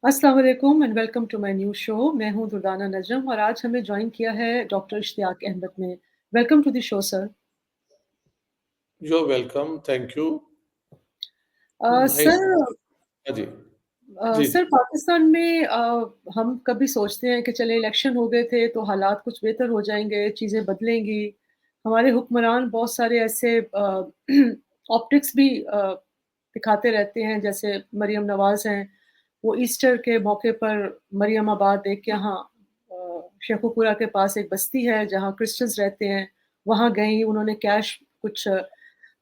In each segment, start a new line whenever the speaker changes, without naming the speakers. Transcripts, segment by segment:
अस्सलाम वालेकुम and welcome to my new show. मैं हूं दुर्दाना नजम और आज हमें ज्वाइन किया है डॉक्टर इश्तियाक अहमद ने। Welcome to the show sir.
You're welcome. Thank you. Nice.
Sir,
हाँ जी, जी,
सर पाकिस्तान में हम कभी सोचते हैं कि चले इलेक्शन हो गए थे तो हालात कुछ बेहतर हो जाएंगे, चीज़ें बदलेंगी। हमारे हुक्मरान बहुत सारे ऐसे ऑप्टिक्स भी दिखाते रहते हैं, जैसे मरियम नवाज़ हैं, वो ईस्टर के मौके पर मरियम आबाद एक यहाँ शेखुपुरा के पास एक बस्ती है जहाँ क्रिश्चियंस रहते हैं, वहाँ गईं, उन्होंने कैश कुछ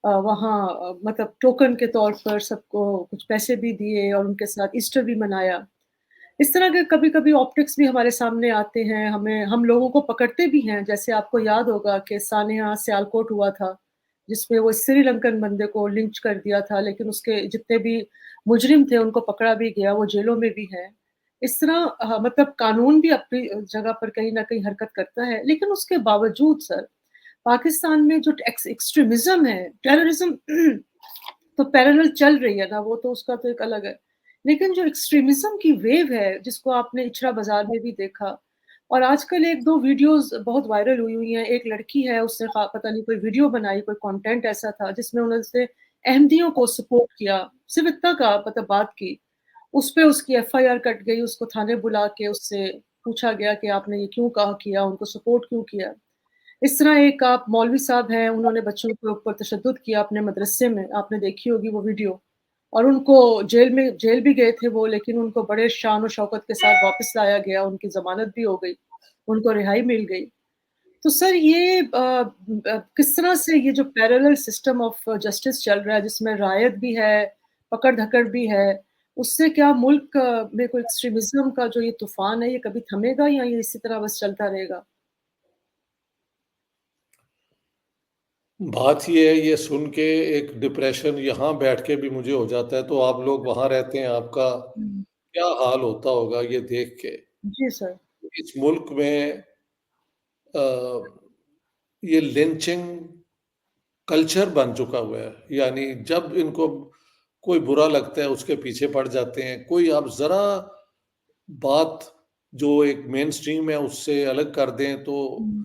वहाँ मतलब टोकन के तौर पर सबको कुछ पैसे भी दिए और उनके साथ ईस्टर भी मनाया। इस तरह के कभी-कभी ऑप्टिक्स भी हमारे सामने आते हैं, हमें हम लोगों को पकड़ते भी हैं। जैसे आपको याद होगा कि सानेहा सियालकोट हुआ था, जिसमें वो श्रीलंकन बंदे को लिंच कर दिया था, लेकिन उसके जितने भी मुजरिम थे उनको पकड़ा भी गया, वो जेलों में भी हैं। इस तरह मतलब कानून भी अपनी जगह पर कहीं न कहीं हरकत करता है, लेकिन उसके बावजूद सर, पाकिस्तान में जो एक्सट्रीमिज़्म है, टेररिज़्म तो पैरेलल चल रही है ना, वो तो उसका तो एक अलग है। लेकिन जो एक्सट्रीमिज़्म की वेव है, जिसको आपने इचरा बाज़ार में भी देखा और आजकल 1-2 वीडियोज़ बहुत वायरल हुई हुई हैं। एक लड़की है, उसने पता नहीं कोई वीडियो बनाई, कोई कंटेंट ऐसा था जिसमें उन्होंने अहमदियों को सपोर्ट किया, सिर्फ़ इतना कहा मतलब बात की। उसपे उसकी एफआईआर कट गई, उसको थाने बुला के उससे पूछा गया कि आपने ये क्यों कहा किया, उनको सपोर्ट क्यों किया? इस तरह एक आप मौलवी साहब हैं, उन्होंने बच्चों के ऊपर तशद्दुद किया अपने मदरसे में, आपने देखी होगी वो वीडियो और उनको जेल भी गए थे वो, लेकिन उनको बड़े शान और शौकत के साथ वापस लाया गया, उनकी ज़मानत भी हो गई, उनको रिहाई मिल गई। तो सर ये किस तरह से ये जो पैरेलल सिस्टम ऑफ जस्टिस चल रहा है, जिसमें रायत भी है, पकड़-धकड़ भी है, उससे क्या मुल्क में कोई एक्सट्रीमिज़्म का जो ये तूफ़ान है, ये कभी थमेगा या ये इसी तरह बस चलता रहेगा?
बात ये है, ये सुन के एक डिप्रेशन यहाँ बैठ के भी मुझे हो जाता है, तो आप लोग वहाँ रहते हैं, आपका
हुँ।
क्या हाल होता होगा ये देख के।
जी सर।
इस मुल्क में अ, ये लिंचिंग कल्चर बन चुका हुआ है, यानी जब इनको कोई बुरा लगता है, उसके पीछे पड़ जाते हैं। कोई आप ज़रा बात जो एक मेन स्ट्रीम है, उससे अलग कर दें, तो
हुँ।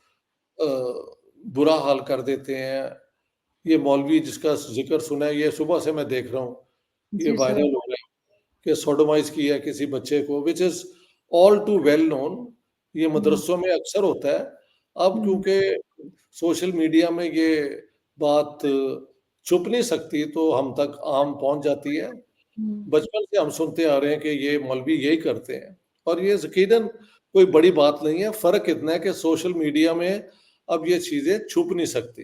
अ, बुरा हाल कर देते हैं। ये मौलवी जिसका ज़िक्र सुना है, ये सुबह से मैं देख रहा हूँ, ये
जी सर।
वायरल हो रहा है कि सोडोमाइज़ किया किसी बच्चे को, which is all too well known. ये
हुँ,
मदरसों में अक्सर होता है। अब
हुँ,
क्योंकि सोशल मीडिया में ये बात छुप नहीं सकती, तो हम तक आम पहुँच जाती है।
हुँ,
बचपन से हम सुनते आ रहे हैं कि ये मौलवी यही करते हैं और ये यकीनन कोई बड़ी बात नहीं है। फ़र्क इतना है कि सोशल मीडिया में अब ये चीज़ें छुप नहीं सकती।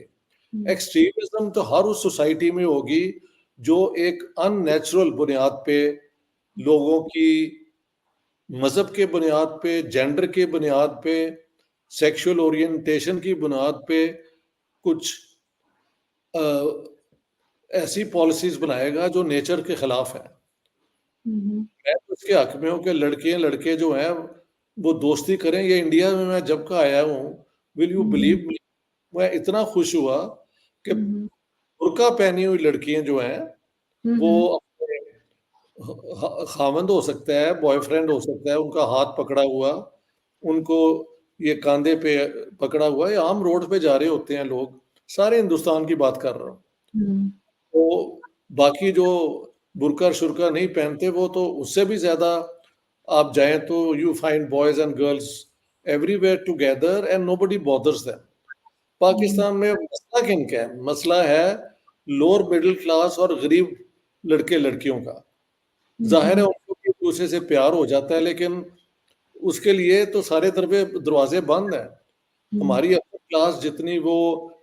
हुँ,
एक्सट्रीमिज़्म तो हर उस सोसाइटी में होगी जो एक अननेचुरल बुनियाद पे लोगों की मज़हब के बुनियाद पे, जेंडर के बुनियाद पे, सेक्सुअल ओरिएंटेशन की बुनियाद पे कुछ अ, ऐसी पॉलिसीज़ बनाएगा जो नेचर के खिलाफ है।
हुँ, हुँ,
मैं तो इसके हक में हूँ कि लड़के जो हैं वो दोस्ती करें। ये इंडिया में मैं जब का आया हूँ, will you
hmm,
believe me, मैं इतना खुश हुआ कि
हुँ,
बुर्का पहनी हुई लड़कियाँ जो हैं,
हुँ,
वो
हुँ,
अपने खामंद हो सकता है, बॉयफ्रेंड हो सकता है, उनका हाथ पकड़ा हुआ, उनको ये कांधे पे पकड़ा हुआ, ये आम रोड पे जा रहे होते हैं लोग। सारे हिंदुस्तान की बात कर रहा हूँ।
हुँ,
तो बाकी जो बुर्का-शुर्का नहीं पहनते, वो तो उससे भी ज़्यादा आप जाएँ तो you find boys and girls everywhere together and nobody bothers them.
हुँ,
पाकिस्तान में मसला किनका है? मसला है लोअर मिडल क्लास और गरीब लड़के-लड़कियों का।
हुँ,
ज़ाहिर है
हुँ,
उनको भी एक-दूसरे से प्यार हो जाता है, लेकिन उसके लिए तो सारे तरफ़े दरवाज़े बंद हैं।
हुँ,
हमारी अपर क्लास जितनी वो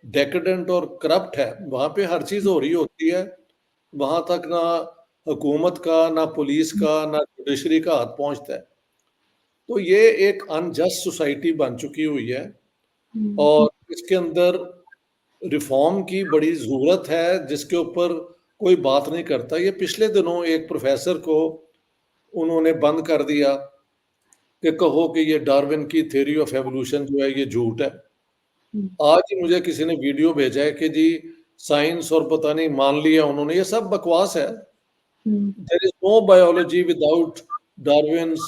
डेकेडेंट और करप्ट है, वहाँ पे हर चीज़ हो रही होती है। वहाँ तक ना हुकूमत का, ना पुलिस
हुँ,
का, ना जुडिशरी का हाथ पहुँचता है। तो ये एक अनजस्ट सोसाइटी बन चुकी हुई है
हुँ,
और इसके अंदर रिफ़ॉर्म की बड़ी ज़रूरत है, जिसके ऊपर कोई बात नहीं करता। ये पिछले दिनों एक प्रोफ़ेसर को उन्होंने बंद कर दिया कि कहो कि ये डार्विन की थ्योरी ऑफ एवोल्यूशन जो है ये झूठ है।
हुँ,
आज ही मुझे किसी ने वीडियो भेजा है कि जी साइंस और पता नहीं मान लिया उन्होंने, ये सब बकवास है।
हुँ,
there is no biology without Darwin's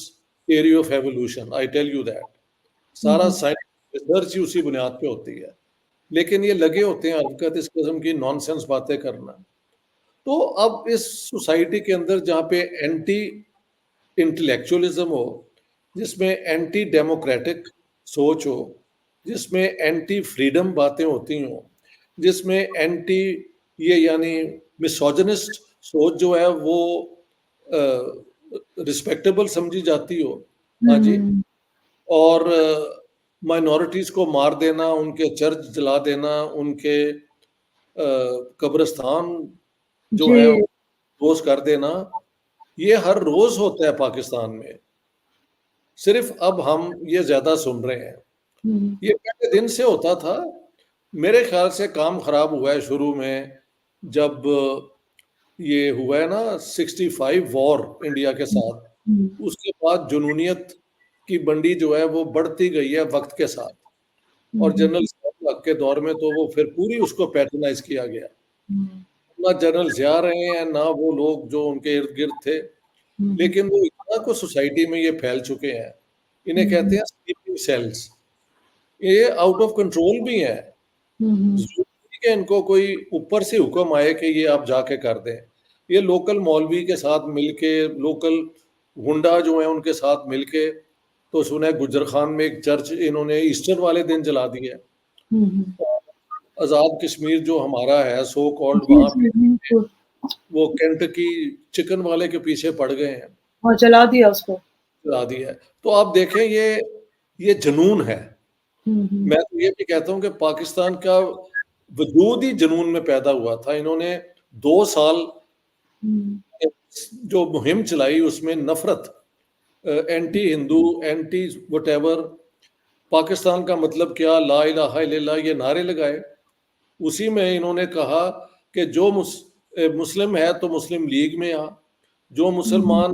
theory of evolution, I tell you that. सारा साइंस रिसर्च ही उसी बुनियाद पे होती है। लेकिन ये लगे होते हैं हरकत इस किस्म की नॉनसेंस बातें करना। तो अब इस सोसाइटी के अंदर जहाँ पे एंटी इंटेलेक्चुअलिज्म हो, जिसमें एंटी डेमोक्रेटिक सोच हो, जिसमें एंटी फ्रीडम बातें होती हों, जिसमें एंटी ये यानी मिसोजिनिस्ट सोच जो है वो रिस्पेक्टेबल समझी जाती हो, हाँ जी, और माइनॉरिटीज को मार देना, उनके चर्च जला देना, उनके कब्रिस्तान जो
जी।
है रोज कर देना, ये हर रोज होता है पाकिस्तान में। सिर्फ अब हम ये ज्यादा सुन रहे हैं। ये पहले दिन से होता था। मेरे ख्याल से काम खराब हुआ है शुरू में, जब ये हुआ है ना 65 वॉर इंडिया के साथ, उसके बाद जुनूनियत की बंडी जो है वो बढ़ती गई है वक्त के साथ। और जनरल सहरग के दौर में तो वो फिर पूरी उसको पैट्रनाइज किया गया। ना जनरल जिया रहे हैं, ना वो लोग जो उनके इर्द गिर्द थे, लेकिन वो इतना कुछ सोसाइटी में ये फैल चुके हैं। इन्हें कहते हैं स्लीपिंग सेल्स। ये आउट ऑफ कंट्रोल भी है। जरूरी नहीं कि इनको कोई ऊपर से हुक्म आए कि ये आप जाके कर दें। ये लोकल मौलवी के साथ मिलके, लोकल गुंडा जो है उनके साथ मिलके, तो सुना है गुजर खान में एक चर्च इन्होंने ईस्टर वाले दिन जला दिया। आजाद कश्मीर जो हमारा है सो कॉल्ड, वहां पे वो केंटकी चिकन वाले के पीछे पड़ गए हैं,
और जला दिया उसको।
जला दिया है। तो आप देखें ये जुनून है। मैं तो ये भी कहता हूँ कि पाकिस्तान का वजूद ही जुनून में पैदा हुआ था। इन्होंने 2 साल जो मुहिम चलाई उसमें नफरत, anti Hindu, anti whatever, Pakistan का मतलब क्या, ला इलाहा इल्लल्लाह, ये नारे लगाए। उसी में इन्होंने कहा कि जो मुस्लिम है तो मुस्लिम लीग में आ, जो मुसलमान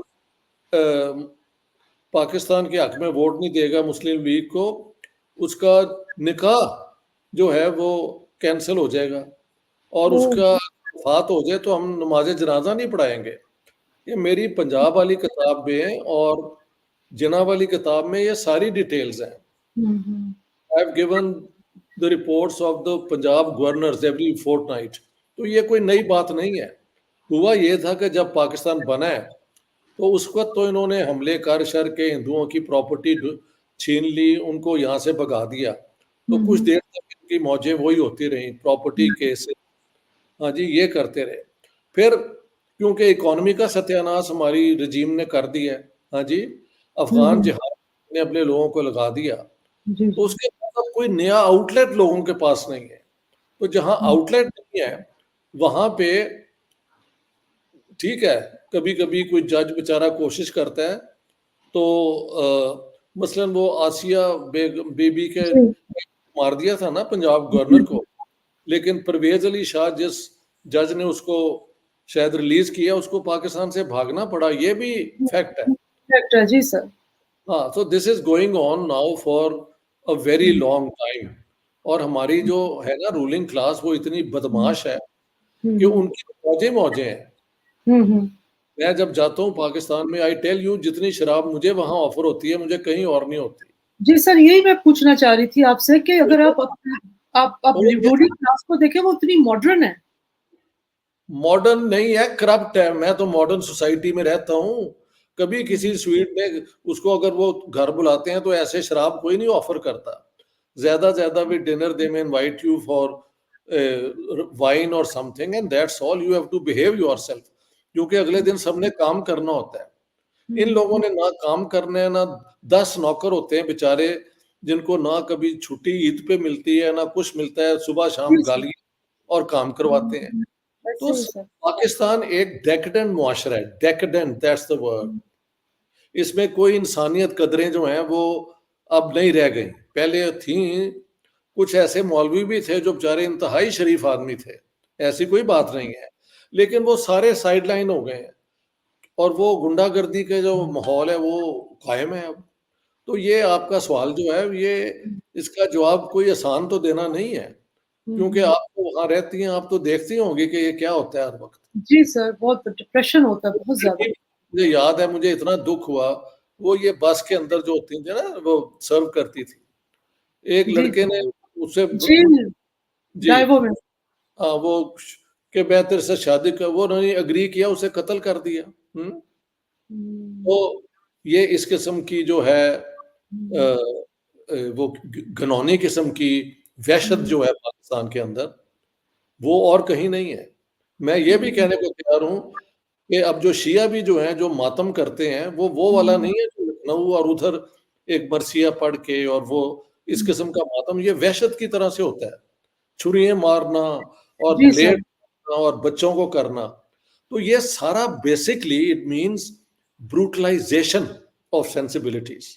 पाकिस्तान के हक में वोट नहीं देगा मुस्लिम लीग को, उसका निकाह जो है वो कैंसिल हो जाएगा, और उसका वफात हो जाए तो हम नमाज जनाजा नहीं पढ़ाएंगे। ये मेरी पंजाब वाली किताब में और जिना वाली किताब में ये सारी डिटेल्स हैं। I have given the reports of the Punjab governors every Fortnite. तो ये कोई नई बात नहीं है। हुआ ये था कि जब पाकिस्तान बना है तो उस वक्त तो इन्होंने हमले कर शर के हिंदुओं की प्रॉपर्टी छीन ली, उनको यहाँ से भगा दिया। तो कुछ देर तक इनकी मौजें वही होती रही, प्रॉपर्टी केस, हाँ जी, ये करते रहे। फिर क्योंकि इकोनॉमी का सत्यानाश हमारी रजीम ने कर दिया है, हाँ जी, अफगान जिहाद ने अपने लोगों को लगा दिया, तो उसके बाद अब कोई नया आउटलेट लोगों के पास नहीं है। तो जहाँ आउटलेट नहीं है वहां पे ठीक है, कभी कभी कोई जज बेचारा कोशिश करता है, तो मसलन वो आसिया बेबी के मार दिया था ना पंजाब गवर्नर को, लेकिन परवेज अली शाह जिस जज ने उसको शायद रिलीज किया, उसको पाकिस्तान से भागना पड़ा, ये भी फैक्ट है।
जी सर।
हाँ, तो this is going on now for a very long time. और हमारी जो है ना रूलिंग क्लास वो इतनी बदमाश है कि उनकी मौजे मौजे हैं। मैं जब जाता हूँ पाकिस्तान में, आई टेल यू, जितनी शराब मुझे वहां ऑफर होती है मुझे कहीं और नहीं होती।
जी सर, यही मैं पूछना चाह रही थी आपसे कि अगर आप रूलिंग क्लास को देखें, वो इतनी मॉडर्न है।
मॉडर्न नहीं है, करप्ट है। मैं तो मॉडर्न सोसाइटी में रहता हूँ। कभी किसी स्वीट में उसको अगर वो घर बुलाते हैं तो ऐसे शराब कोई नहीं ऑफर करता। ज्यादा ज्यादा भी dinner they may invite you for wine और something, and that's all. You have to behave yourself, क्योंकि अगले दिन सबने काम करना होता है। इन लोगों ने ना काम करना है, ना 10 नौकर होते हैं बेचारे, जिनको ना कभी छुट्टी ईद पे मिलती है ना कुछ मिलता है, सुबह शाम गाली और काम करवाते हैं। तो पाकिस्तान एक डेकेडेंट मुआशरा है, डेकेडेंट, दैट्स द वर्ड। इसमें कोई इंसानियत कदरें जो हैं वो अब नहीं रह गई। पहले थी, कुछ ऐसे मौलवी भी थे जो बेचारे इंतहाई शरीफ आदमी थे, ऐसी कोई बात नहीं है, लेकिन वो सारे साइडलाइन हो गए हैं और वो गुंडागर्दी के जो माहौल है वो कायम है अब। तो ये आपका सवाल जो है, ये इसका जवाब कोई आसान तो देना नहीं है, क्योंकि आप तो वहां रहती हैं, आप तो देखती होंगी कि ये क्या होता है हर वक्त।
जी सर, बहुत डिप्रेशन होता है, बहुत ज्यादा।
मुझे याद है, मुझे इतना दुख हुआ, वो ये बस के अंदर जो होती थी ना, वो सर्व करती थी। एक
जी,
लड़के ने उससे
जी,
जी,
डाइवो में।
हाँ, वो कि मैं तेरे से शादी कर, वो उन्होंने एग्री किया, उसे कत्ल कर दिया।
हुँ,
तो ये इस किस्म की जो है
हुँ,
वो घिनौनी किस्म की वहशत
हुँ,
जो है पाकिस्तान के अंदर, वो और कहीं नहीं है। मैं ये भी
हुँ,
कहने को तैयार हूँ कि अब जो शिया भी जो हैं, जो मातम करते हैं, वो वाला
हुँ,
नहीं है जो लखनऊ और उधर एक मरसिया पढ़ के और वो इस
हुँ।
किस्म का मातम, ये वहशत की तरह से होता है। छुरियाँ मारना और
जी
ब्लेड
सर।
और बच्चों को करना। तो ये सारा basically it means brutalisation of sensibilities,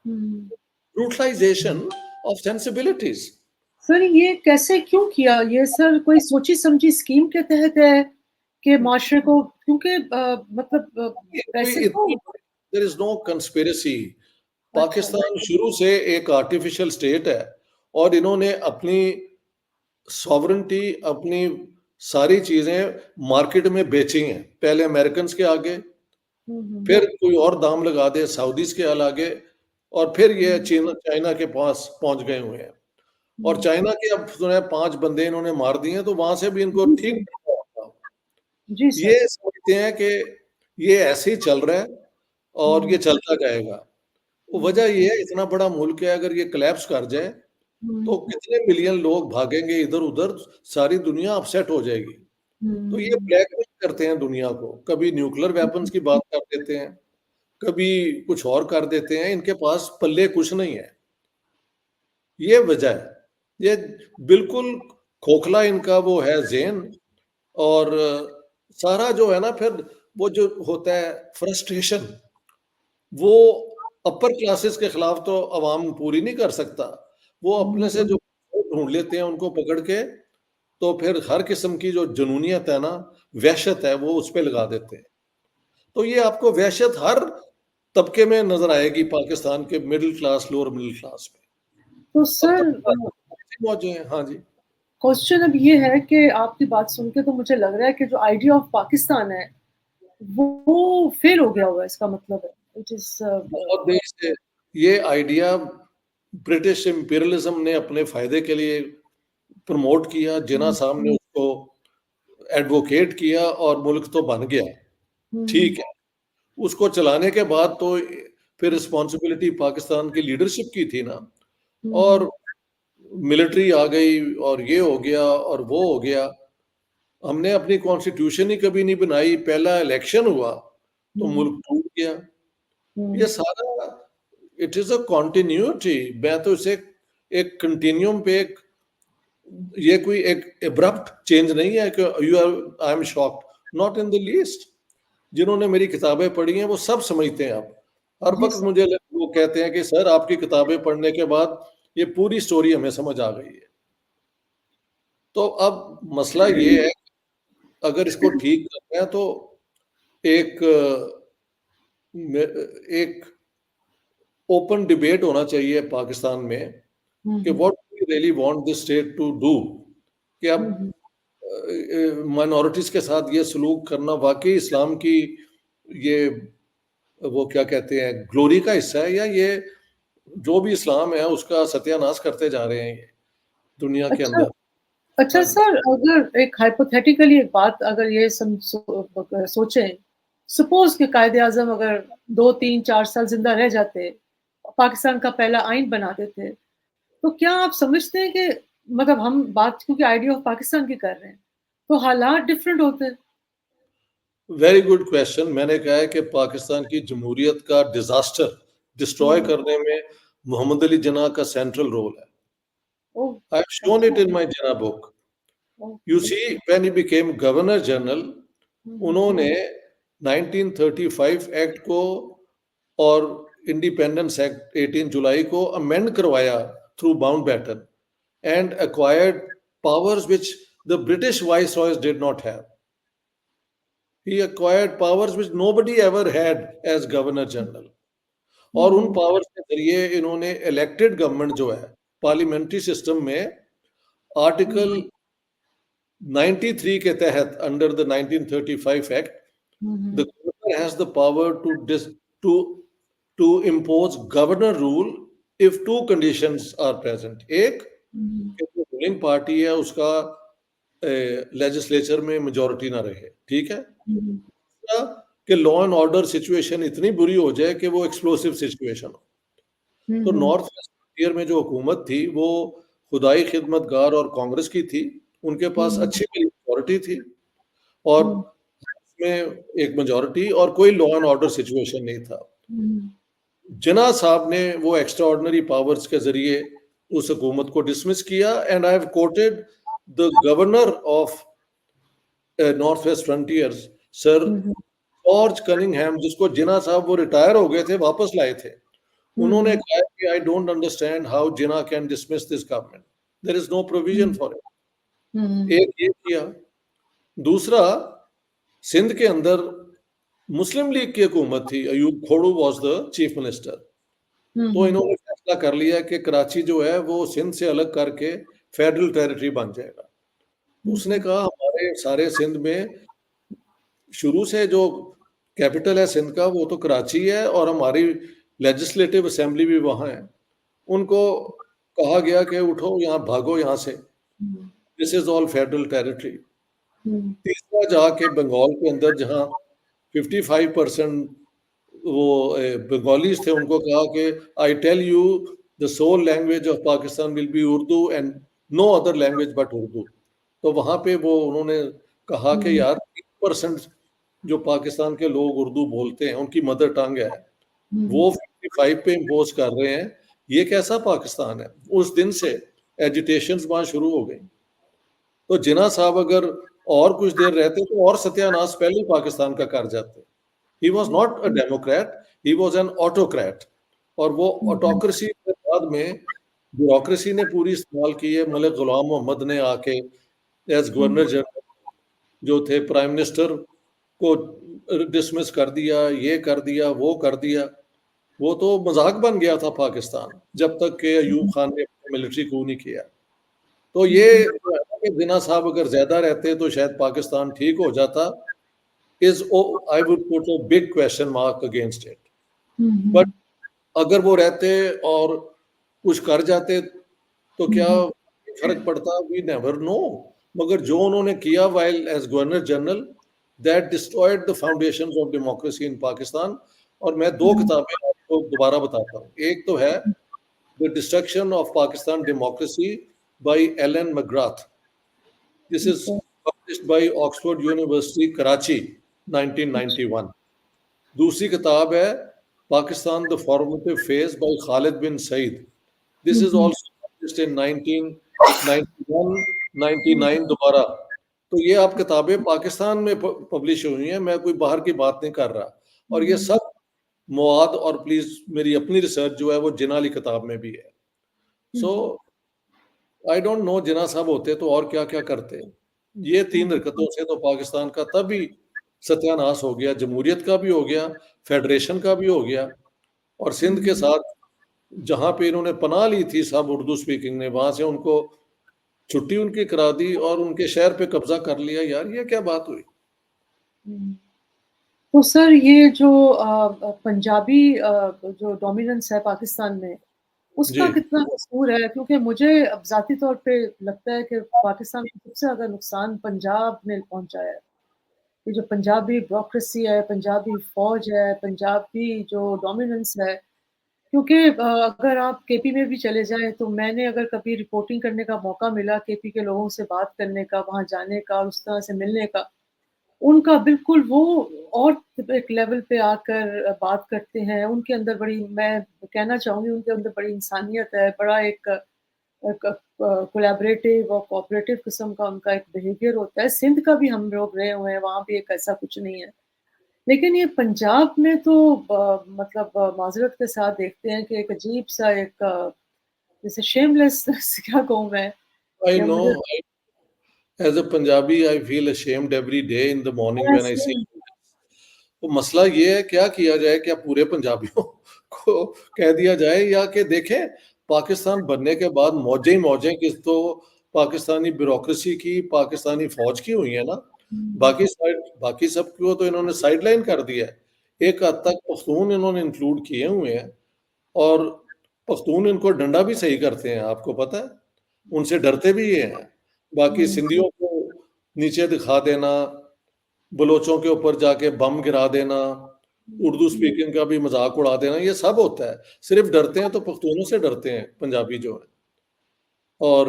हुँ।
Brutalisation of sensibilities.
सर ये कैसे क्यों किया? ये सर कोई सोची-समझी स्कीम के तहत है कि माशरे को क्योंकि मतलब
ये कोई
वैसे तो
इतनी, देयर इज़ नो कंस्पिरेसी।
अच्छा।
पाकिस्तान शुरू से एक आर्टिफिशियल स्टेट है और इन्होंने अपनी सॉवरेनिटी, अपनी सारी चीज़ें मार्केट में बेची हैं। पहले अमेरिकन्स के आगे,
हुँ, हुँ,
फिर कोई और दाम लगा दे सऊदीज़ के आगे और फिर ये
हुँ,
चाइना के पास पहुँच गए हुए हैं। और
हुँ।
चाइना के अब सुना 5 बंदे इन्होंने मार दिए हैं, तो वहाँ से भी इनको
जी
ठीक
सर,
होगा।
जी
ये
सर।
समझते हैं कि ये ऐसे ही चल रहा है और ये
हुँ,
चलता जाएगा। तो
हुँ,
वजह ये है, इतना बड़ा मुल्क है, अगर ये कोलैप्स कर जाए,
हुँ,
तो कितने मिलियन लोग भागेंगे इधर-उधर, सारी दुनिया अपसेट हो जाएगी। तो ये
हुँ,
ब्लैकमेल करते हैं दुनिया को, कभी न्यूक्लियर वेपन्स की बात कर देते हैं, कभी कुछ और कर देते हैं, इनके पास पल्ले कुछ नहीं है। ये वजह है। ये बिल्कुल खोखला इनका वो है ज़हन और सारा जो है ना, फिर वो जो होता है फ्रस्ट्रेशन, वो अपर क्लासेस के खिलाफ तो अवाम पूरी नहीं कर सकता। वो अपने से जो
हुँ।
ढूँढ लेते हैं उनको पकड़ के, तो फिर हर किस्म की जो जुनूनियत है ना, वहशत है, वो उस पे लगा देते हैं। तो ये आपको वहशत हर तबके में नज़र आएगी पाकिस्तान के middle class, lower middle class में।
तो
अब
सर
मौजूद हैं। हाँ जी।
क्वेश्चन अब ये है कि आपकी बात सुन के तो मुझे लग रहा है कि जो आइडिया ऑफ पाकिस्तान है, वो फेल हो गया होगा इसका मतलब है। इट इज़
बहुत देर से ये आइडिया ब्रिटिश इंपीरियलिज्म ने अपने फ़ायदे के लिए प्रमोट किया, जिन्ना
हुँ,
साहब ने उसको एडवोकेट किया और मुल्क तो बन गया,
हुँ,
ठीक है। उसको चलाने के बाद तो फिर रिस्पॉन्सिबिलिटी पाकिस्तान की लीडरशिप की थी ना,
हुँ,
और
हुँ,
मिलिट्री आ गई और ये हो गया और वो हो गया। हमने अपनी कॉन्स्टिट्यूशन ही कभी नहीं बनाई, पहला इलेक्शन हुआ, तो
हुँ,
मुल्क टूट गया। ये
हुँ।
सारा इट इज़ अ कॉन्टिन्यूटी। मैं तो इसे एक कंटिन्यूम पे एक, ये कोई एक एब्रप्ट चेंज नहीं है कि you are I am shocked, not in the least. जिन्होंने मेरी किताबें पढ़ी हैं वो सब समझते हैं अब। हर
जी
वक़्त
सर।
मुझे वो कहते हैं कि सर आपकी किताबें पढ़ने के बाद ये पूरी स्टोरी हमें समझ आ गई है। तो अब मसला ये है, अगर इसको ठीक करना है तो एक एक ओपन डिबेट होना चाहिए पाकिस्तान में
हुँ,
कि
हुँ,
what we really want this state to do, कि अब
हुँ, हुँ।
माइनॉरिटीज़ के साथ ये सलूक करना वाक़ई इस्लाम की ये वो क्या कहते हैं ग्लोरी का हिस्सा है, या ये जो भी इस्लाम है उसका सत्यानाश करते जा रहे हैं ये दुनिया के
अच्छा
अंदर।
अच्छा
हाँ जी।
सर, अगर एक हाइपोथेटिकली एक बात अगर ये सोचें, सपोज़ कि कायदे-आज़म अगर 2, 3, 4 साल ज़िंदा रह जाते, पाकिस्तान का पहला आइन बना देते, तो क्या आप समझते हैं कि मतलब हम बात क्योंकि आइडिया ऑफ पाकिस्तान की कर रहे हैं, तो हालात डिफरेंट होते?
Very good question. मैंने कहा है कि पाकिस्तान की जमहूरियत का डिज़ास्टर डिस्ट्रॉय
हुँ,
करने में मोहम्मद अली जिन्ना का सेंट्रल रोल है।
Oh!
I have shown it
अच्छा,
in my Jinnah book. You
okay.
See, when he became governor general,
हुँ, हुँ,
उन्होंने 1935 एक्ट को और इंडिपेंडेंस एक्ट 18 जुलाई को अमेंड करवाया through Mountbatten and acquired powers which the British viceroys did not have. He acquired powers which nobody ever had as governor general,
हुँ,
और उन
हुँ,
powers के जरिए इन्होंने इलेक्टेड गवर्नमेंट जो है पार्लियामेंट्री सिस्टम में आर्टिकल
हुँ,
93 के तहत under the 1935 act,
hmm,
the
hmm,
has the power to impose governor rule if two conditions are present. एक, कि जो रूलिंग पार्टी है उसका लेजिस्लेचर में मेजोरिटी ना रहे, ठीक है। दूसरा, कि लॉ एंड ऑर्डर सिचुएशन इतनी बुरी हो जाए कि वो एक्सप्लोसिव सिचुएशन हो। तो नॉर्थ वेस्ट फ्रंटियर में जो हुकूमत थी वो खुदाई खिदमतगार और कांग्रेस की थी, उनके पास अच्छी मेजोरिटी थी और में एक मेजोरिटी और कोई लॉ एंड ऑर्डर सिचुएशन नहीं था। जिन्ना साहब ने वो एक्स्ट्रा ऑर्डिनरी पावर्स के जरिए उस हुकूमत को डिसमिस किया and I have quoted the governor of north west frontiers sir George Cunningham, जिसको जिन्ना साहब वो रिटायर हो गए थे वापस लाए थे, उन्होंने कहा कि I don't understand how Jinnah can dismiss this government, there is no provision for it. एक ये किया। दूसरा, सिंध के अंदर मुस्लिम लीग की हुकूमत थी, Ayub Khuhro was the chief minister, तो इन्होंने फैसला कर लिया कि कराची जो है वो सिंध से अलग करके फेडरल टेरिटरी बन जाएगा। उसने कहा हमारे सारे सिंध में शुरू से जो कैपिटल है सिंध का वो तो कराची है और हमारी लेजिस्लेटिव असेंबली भी वहां है। उनको कहा गया कि उठो यहाँ भागो यहाँ से, this is all federal territory. तीसरा, जाके बंगाल के अंदर जहाँ 55% वो बंगालीज थे, उनको कहा कि I tell you the sole language of Pakistan will be Urdu and no other language but Urdu. तो वहां पे वो उन्होंने कहा कि यार 3% जो पाकिस्तान के लोग उर्दू बोलते हैं उनकी मदर टंग है, वो 55 पे इम्पोज कर रहे हैं, ये कैसा पाकिस्तान है। उस दिन से एजिटेशंस वहां शुरू हो गई। तो जिन्ना साहब अगर और कुछ देर रहते तो और सत्यानाश पहले पाकिस्तान का कर जाते। He was not a Democrat, he was an autocrat, और वो ऑटोक्रेसी के बाद में ब्यूरोक्रेसी ने पूरी इस्तेमाल की है। मलिक गुलाम मोहम्मद ने आके एज गवर्नर जनरल जो थे प्राइम मिनिस्टर को डिसमिस कर दिया, ये कर दिया, वो कर दिया। वो तो मजाक बन गया था पाकिस्तान जब तक कि अयूब खान ने मिलिट्री coup नहीं किया। तो ये जिन्ना साहब अगर ज्यादा रहते तो शायद पाकिस्तान ठीक हो जाता। I would put a big question mark against it. But अगर वो रहते और कुछ कर जाते तो क्या फर्क पड़ता, we never know। मगर जो उन्होंने किया while as governor general, that destroyed the foundations of democracy in Pakistan। और मैं दो किताबें आपको दोबारा बताता हूँ। एक तो है The Destruction of Pakistan Democracy by Alan McGrath। This is published by Oxford University, Karachi, 1991। दूसरी किताब है Pakistan the formative phase by Khalid bin Saeed. This is also published in 1991 99 दोबारा। तो ये आप किताबें पाकिस्तान में पब्लिश हुई हैं, मैं कोई बाहर की बात नहीं कर रहा। और ये सब मवाद और प्लीज मेरी अपनी रिसर्च जो है वो जिन्ना वाली किताब में भी है। सो आई डोंट नो जिन्ना साहब होते तो और क्या क्या करते। ये 3 हरकतों से तो पाकिस्तान का तभी सत्यानाश हो गया, जमहूरियत का भी हो गया, फेडरेशन का भी हो गया। और सिंध के साथ जहां पे इन्होंने पनाह ली थी सब उर्दू स्पीकिंग ने, वहां से उनको छुट्टी उनकी करा दी और उनके शहर पे कब्जा कर लिया। यार ये क्या बात हुई।
तो सर ये जो पंजाबी जो डोमिनेंस है पाकिस्तान में उसका कितना कसूर है, क्योंकि मुझे अब जाती तौर पे लगता है कि पाकिस्तान को सबसे ज्यादा नुकसान पंजाब ने पहुंचाया है। ये जो पंजाबी ब्यूरोक्रेसी है, पंजाबी फौज है, पंजाबी जो डोमिनेंस है। क्योंकि अगर आप केपी में भी चले जाएं तो मैंने अगर कभी रिपोर्टिंग करने का मौका मिला केपी के लोगों से बात करने का, वहां जाने का और उस तरह से मिलने का, उनका बिल्कुल वो और एक लेवल पे आकर बात करते हैं। उनके अंदर बड़ी, मैं कहना चाहूंगी उनके अंदर बड़ी इंसानियत है, बड़ा एक कोलैबोरेटिव और कोऑपरेटिव किस्म का उनका एक बिहेवियर होता है। सिंध का भी हम लोग रहे हुए हैं, वहाँ भी एक ऐसा कुछ नहीं है। लेकिन ये पंजाब में तो मतलब माजरत के साथ देखते हैं कि एक अजीब सा एक जैसे शेमलेस क्या कहूँ मैं।
I know, as a Punjabi, I feel ashamed every day in the morning when I see। तो मसला ये है क्या किया जाए, क्या पूरे पंजाबियों को कह दिया जाए या कि देखें पाकिस्तान बनने के बाद मौजें ही मौजें किस तो पाकिस्तानी ब्यूरोक्रेसी की, पाकिस्तानी फौज की हुई है ना। बाकी सब को तो इन्होंने साइडलाइन कर दिया है। एक हद तक पख्तून इन्होंने इंक्लूड किए हुए हैं, और पख्तून इनको डंडा भी सही करते हैं, आपको पता है? उनसे डरते भी ये हैं। बाकी
हुँ,
सिंधियों को नीचे दिखा देना, बलोचों के ऊपर जाके बम गिरा देना, उर्दू स्पीकिंग का भी मज़ाक उड़ा देना, ये सब होता है। सिर्फ़ डरते हैं तो पख्तूनों से डरते हैं पंजाबी जो हैं। और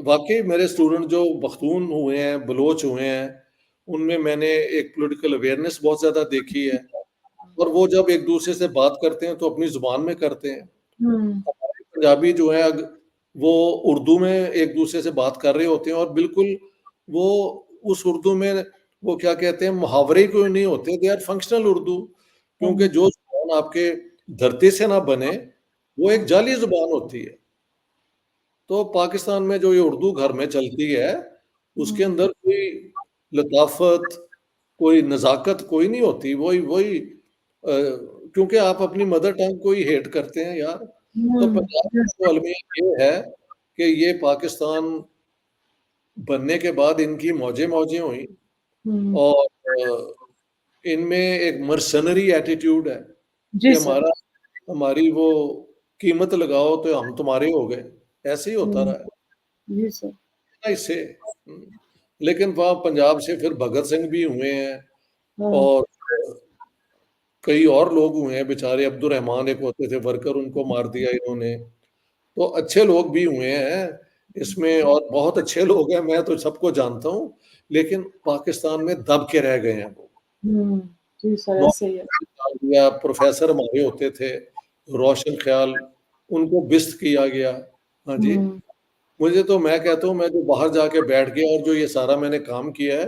वाक़ई मेरे स्टूडेंट जो पख्तून हुए हैं, बलोच हुए हैं, उनमें मैंने एक पॉलिटिकल अवेयरनेस बहुत ज़्यादा देखी है, और वो जब एक-दूसरे से बात करते हैं तो अपनी ज़ुबान में करते हैं।
हुँ,
हमारे पंजाबी जो है वो उर्दू में एक-दूसरे से बात कर रहे होते हैं, और बिल्कुल वो उस उर्दू में वो क्या कहते हैं, मुहावरे कोई नहीं होते, दे आर फंक्शनल उर्दू। क्योंकि
हुँ,
जो ज़ुबान आपके धरती से ना बने, वो एक जाली ज़ुबान होती है। तो पाकिस्तान में जो ये उर्दू घर में चलती है, उसके
हुँ,
अंदर कोई लताफ़त, कोई नज़ाकत कोई नहीं होती। वही वही क्योंकि आप अपनी मदर टंग को ही हेट करते हैं यार। तो
हुँ,
पंजाब
यस,
का तो अलमिया ये है कि ये पाकिस्तान बनने के बाद इनकी मौजें-मौजें हुई,
हुँ,
और इनमें एक मर्सनरी एटीट्यूड है कि
जी सर,
हमारी वो कीमत लगाओ तो हम तुम्हारे हो गए। ऐसे ही होता
हुँ,
रहा है।
जी सर,
इससे लेकिन वहाँ पंजाब से फिर भगत सिंह भी हुए हैं,
हाँ,
और कई और लोग हुए हैं बेचारे। अब्दुल रहमान एक होते थे वर्कर, उनको मार दिया इन्होंने। तो अच्छे लोग भी हुए हैं इसमें, और बहुत अच्छे लोग हैं, मैं तो सबको जानता हूँ, लेकिन पाकिस्तान में दब के रह गए हैं वो।
हुँ, जी सर, ऐसे ही है।
नौकरी से निकाल दिया, प्रोफ़ेसर हमारे होते थे, रोशन ख़्याल, उनको बिस्त किया गया। हाँ जी।
हुँ,
मुझे तो, मैं कहता हूँ, मैं जो बाहर जाके बैठ गया और जो ये सारा मैंने काम किया है,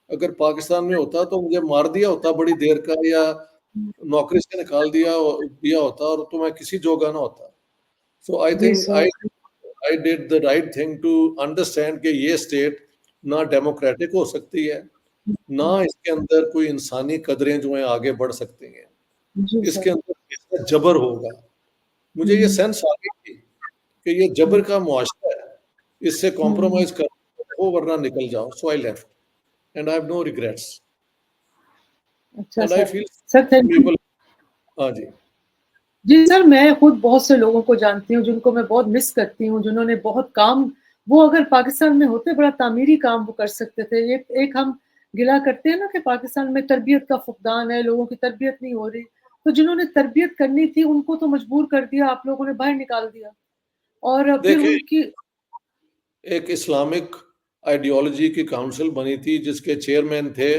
अगर पाकिस्तान में होता तो मुझे मार दिया होता बड़ी देर का, या
हुँ,
नौकरी से निकाल दिया होता, और तो मैं किसी जोगा ना होता। सो आई
जी
think
sir,
I did the right thing to understand कि ये स्टेट ना डेमोक्रेटिक हो सकती है, ना
हुँ,
इसके अंदर कोई इंसानी कदरें जो हैं आगे बढ़ सकती हैं।
जी सर,
इसके अंदर इसका जबर होगा। मुझे ये
हुँ,
सेंस आ गई थी कि ये जबर
हुँ,
का मुआशरा है, इससे
हुँ,
कॉम्प्रोमाइज़ कर हो वरना निकल जाओ। So I left and I have no regrets
अच्छा
and I
sir,
feel
sir thank you.
People. हाँ जी।
जी सर, मैं खुद बहुत से लोगों को जानती हूँ जिनको मैं बहुत मिस करती हूँ, जिन्होंने बहुत काम वो अगर पाकिस्तान में होते बड़ा तामीरी काम वो कर सकते थे। ये एक हम गिला करते हैं ना कि पाकिस्तान में तरबियत का फुकदान है, लोगों की तरबियत नहीं हो रही। तो जिन्होंने तरबियत करनी थी उनको तो मजबूर कर दिया, आप लोगों ने बाहर निकाल दिया। और फिर
देखिए,
उनकी
एक इस्लामिक आइडियोलॉजी की काउंसिल बनी थी जिसके चेयरमैन थे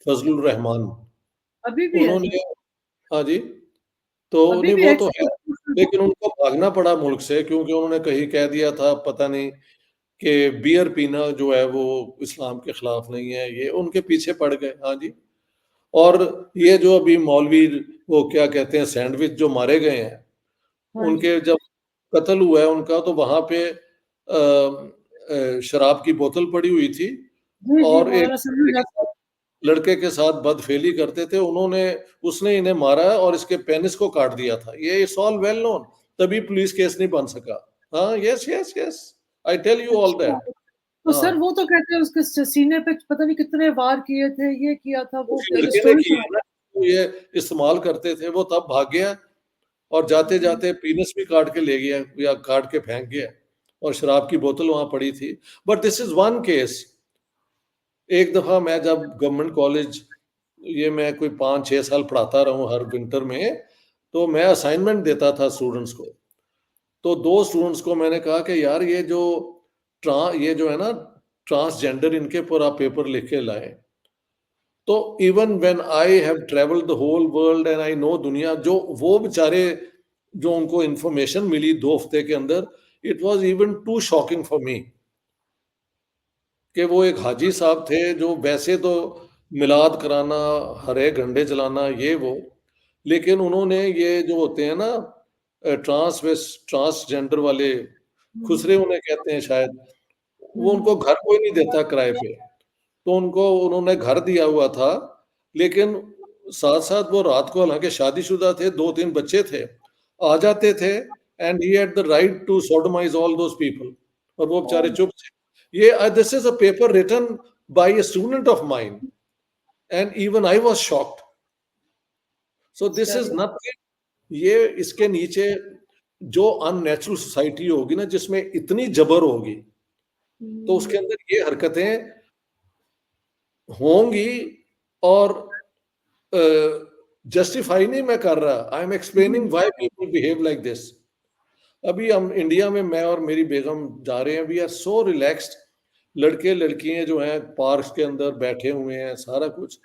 फजलुर रहमान।
अभी भी है सर,
उन्होंने, हाँ जी, तो
अभी
नहीं
भी
वो तो
एक्स
है, लेकिन उनको भागना पड़ा मुल्क से, क्योंकि उन्होंने कहीं कह दिया था पता नहीं कि बियर पीना जो है वो इस्लाम के खिलाफ नहीं है, ये उनके पीछे पड़ गए। हाँ जी। और ये जो अभी मौलवी, वो क्या कहते हैं, सैंडविच जो मारे गए हैं,
हाँ जी।
उनके जब कत्ल हुआ है उनका, तो वहाँ पे शराब की बोतल पड़ी हुई थी,
जी, जी,
और एक
मौलाना समीर
लड़के के साथ बदफेली करते थे, उसने इन्हें मारा है और इसके पेनिस को काट दिया था। ये इट्स ऑल वेल नोन, तभी पुलिस केस नहीं बन सका। हाँ, yes, yes, yes, I tell you all
अच्छा।
दैट।
तो
हाँ,
सर वो तो कहते हैं उसके सीने पे पता नहीं कितने वार किए थे, ये किया था, वो
उसी
किया जो
लड़के ने
स्टोरी
की
सुना
है ना, तो ये इस्तेमाल करते थे, वो तब भाग गया, और जाते-जाते पीनस भी काट के ले गया, या काट के फेंक गया, और शराब की बोतल वहाँ पड़ी थी। But this is one case. एक दफ़ा मैं जब गवर्नमेंट कॉलेज, ये मैं कोई 5-6 साल पढ़ाता रहा हूँ हर विंटर में, तो मैं असाइनमेंट देता था स्टूडेंट्स को। तो 2 स्टूडेंट्स को मैंने कहा कि यार ये जो है ना ट्रांसजेंडर, इनके ऊपर आप पेपर लिख के लाएँ। तो even when I have travelled the whole world and I know दुनिया, जो वो बेचारे, जो उनको इन्फॉर्मेशन मिली 2 हफ्ते के अंदर, it was even too shocking for me, कि वो एक हाजी साहब थे जो वैसे तो मिलाद कराना, हरे झंडे जलाना, ये वो, लेकिन उन्होंने ये जो होते हैं ना ट्रांसजेंडर वाले,
हुँ,
खुसरे उन्हें कहते हैं शायद, वो
हुँ,
उनको घर कोई नहीं देता किराए पे। तो उनको उन्होंने घर दिया हुआ था, लेकिन साथ-साथ वो रात को, हालाँकि शादीशुदा थे, 2-3 बच्चे थे, आ जाते थे, and he had the right to sodomise all those people, और वो बेचारे
ओह!
चुप थे। ये this is a paper written by a student of mine, and even I was shocked. So this is nothing, ये इसके नीचे जो अननेचुरल सोसाइटी होगी ना, जिसमें इतनी जबर होगी, तो उसके अंदर ये हरकतें होंगी। और जस्टिफाई नहीं मैं कर रहा, I am explaining why people behave like this. अभी हम इंडिया में, मैं और मेरी बेगम जा रहे हैं, वी आर सो रिलैक्स्ड, लड़के लड़कियां जो हैं पार्क के अंदर बैठे हुए हैं, सारा कुछ।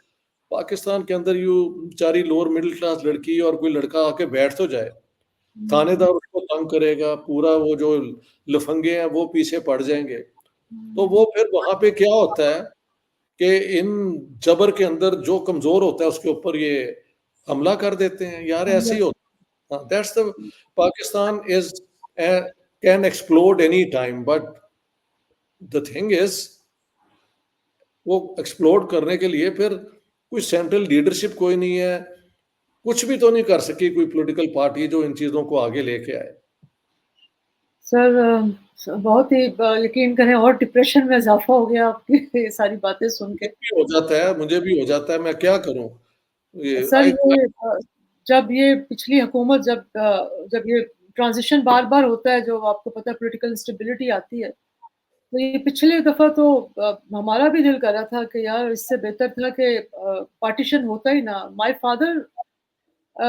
पाकिस्तान के अंदर यू बेचारी लोअर मिडिल क्लास लड़की और कोई लड़का आके बैठ तो जाए, थानेदार उसको तंग करेगा, पूरा वो जो लफंगे हैं वो पीछे पड़ जाएंगे। तो वो फिर वहां पे क्या होता है कि इन जबर के अंदर जो कमजोर होता है उसके ऊपर ये हमला कर देते हैं। यार ऐसे ही होता है। That's the Pakistan is can explode any time, but the thing is वो एक्सप्लोड करने के लिए फिर कोई सेंट्रल लीडरशिप कोई नहीं है, कुछ भी तो नहीं कर सकी कोई पॉलिटिकल पार्टी जो इन चीजों को आगे लेके आए।
सर बहुत ही यकीन करें और डिप्रेशन में इजाफा हो गया आपकी ये सारी बातें सुन के।
हो जाता है, मुझे भी हो जाता है, मैं क्या करूं।
सर ये जब ये पिछली हुकूमत जब ये ट्रांजिशन बार-बार होता है, जो आपको पता है पॉलिटिकल इंस्टेबिलिटी आती है, तो ये पिछली दफ़ा तो हमारा भी दिल कर रहा था कि यार इससे बेहतर था कि पार्टीशन होता ही ना। माय फादर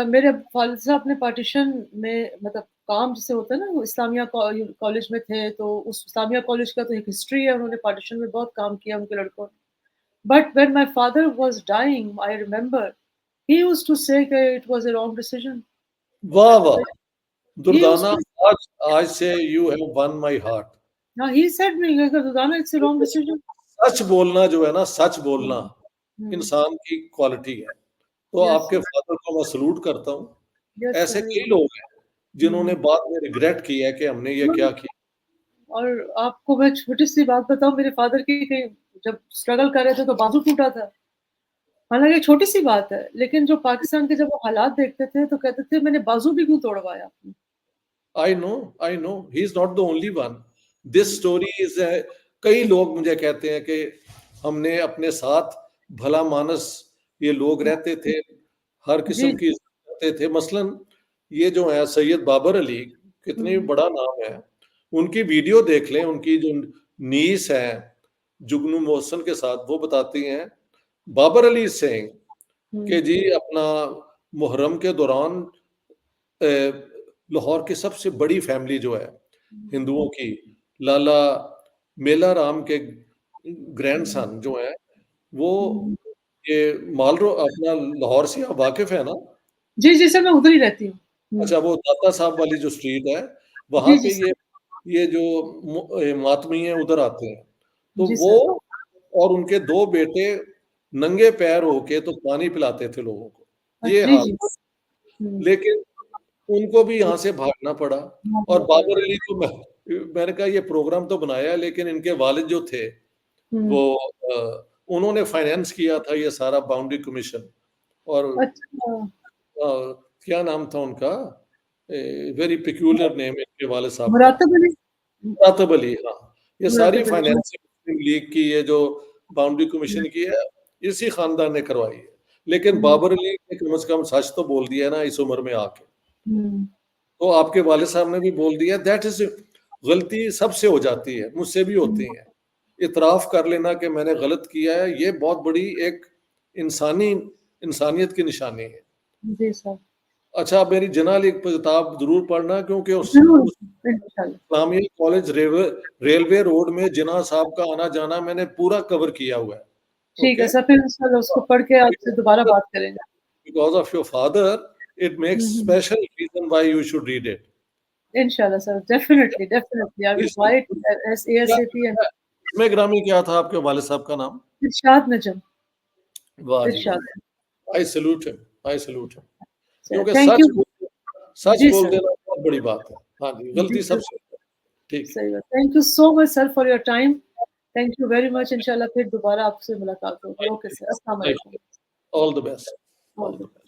मेरे वालिद साहब ने पार्टीशन में मतलब काम जैसे होता है ना, वो इस्लामिया कॉलेज में थे, तो उस इस्लामिया कॉलेज का तो एक हिस्ट्री है, उन्होंने पार्टीशन में बहुत काम किया उनके लड़कों ने। But when my father was dying I remember he used to say कि it was a wrong decision.
वाह वाह,
ही यूज्ड
दुर्दाना,
टू
आज से you have won my heart.
हाँ, he said me Durdana it's a wrong decision.
सच बोलना जो है ना, सच बोलना
हुँ, हुँ,
इंसान की क्वालिटी है। तो
यस
आपके
सर,
फादर को मैं सैल्यूट करता हूँ।
यस
ऐसे
सर।
कई लोग हैं जिन्होंने
हुँ।
बाद में रिग्रेट किया है कि हमने ये क्या किया।
और आपको मैं छोटी-सी बात बताऊँ मेरे फादर की कि जब स्ट्रगल कर रहे थे तो बाजू टूटा था। हालाँकि छोटी-सी बात है, लेकिन जो पाकिस्तान के जब वो हालात देखते थे तो कहते थे मैंने बाजू भी क्यों तोड़वाया आपने?
I know he is not the only one. This story is, कई लोग मुझे कहते हैं कि हमने अपने साथ भला मानस ये लोग रहते थे, हर
जी,
किस्म की इज्जत करते थे। मसलन ये जो है सैयद बाबर अली, कितनी
हुँ,
बड़ा नाम है, उनकी वीडियो देख लें। उनकी जो नीस है जुगनू मोहसन के साथ, वो बताती हैं बाबर अली सिंह
हुँ,
कि जी अपना मुहर्रम के दौरान लाहौर की सबसे बड़ी फैमिली जो है हिंदुओं की, लाला मेला राम के ग्रैंडसन जो है, वो
हुँ।
ये मालरो अपना लाहौर से आप वाकिफ है ना?
जी, जी सर मैं उधर ही रहती हूँ। हुँ,
अच्छा, वो दाता साहब वाली जो स्ट्रीट है, वहाँ
जी, जी
पे
सर।
ये जो मातमी हैं उधर आते हैं। तो
जी
वो
सर।
और उनके 2 बेटे नंगे पैर होके तो पानी पिलाते थे लोगों को। ये
जी,
हाल
जी।
था।
हुँ,
लेकिन उनको भी यहाँ से भागना पड़ा। और
मानना पड़ा।
बाबर अली को मैंने कहा ये प्रोग्राम तो बनाया, लेकिन इनके वालिद जो थे
हुँ,
वो उन्होंने फाइनेंस किया था ये सारा बाउंड्री कमीशन। और
अच्छा।
अ, क्या नाम था उनका? वेरी पेक्यूलियर नेम है इनके वालिद साहब का।
मुरातिब अली
मुरातब अली, हाँ। ये सारी
मुरातिब अली।
फाइनेंसिंग मुस्लिम लीग की, ये जो बाउंड्री कमीशन की है, इसी खानदान ने करवाई है। लेकिन
हुँ,
बाबर अली ने कम से कम सच तो बोल दिया ना इस उम्र में आके।
हुँ,
तो आपके वालिद साहब ने भी बोल दिया। दैट इज़, गलती सबसे हो जाती है, मुझसे भी
हुँ।
होती है। इतराफ़ कर लेना कि मैंने गलत किया है, ये बहुत बड़ी एक इंसानी इंसानियत की निशानी है।
जी सर।
अच्छा, आप मेरी जर्नल एक किताब ज़रूर पढ़ना, क्योंकि
ज़रूर,
उस
इंशाल्लाह।
इस्लामिया कॉलेज रेलवे रोड में जिन्ना साहब का आना-जाना मैंने पूरा कवर किया हुआ है।
ठीक है
ओके?
सर, फिर इंशाल्लाह उसको पढ़ के आपसे दोबारा बात करेंगे।
Because of your father, it
hmm,
makes
hmm.
special reason why you should read it.
इंशाल्लाह sir, definitely, definitely I will
Please,
buy it as
क्या
एएसएपी एंड
इसमें ग्रामी क्या था आपके वालिद साहब का नाम?
इरशाद नजम,
वाह जी
इरशाद।
वाह! आई सैल्यूट हिम, आई सैल्यूट हिम।
सर
क्योंकि
थैंक यू।
सच
जी
बोल
सर,
देना बहुत बड़ी बात है। हाँ जी,
जी
गलती
सर,
सबसे होती है। ठीक है।
सही बात। Thank you so much sir for your time. Thank you very much इंशाल्लाह फिर दोबारा आपसे मुलाकात होगी।
Thank
okay
you.
सर, अस्सलाम
Thank
वालेकुम।
you. All the best.
All
All the
the
best.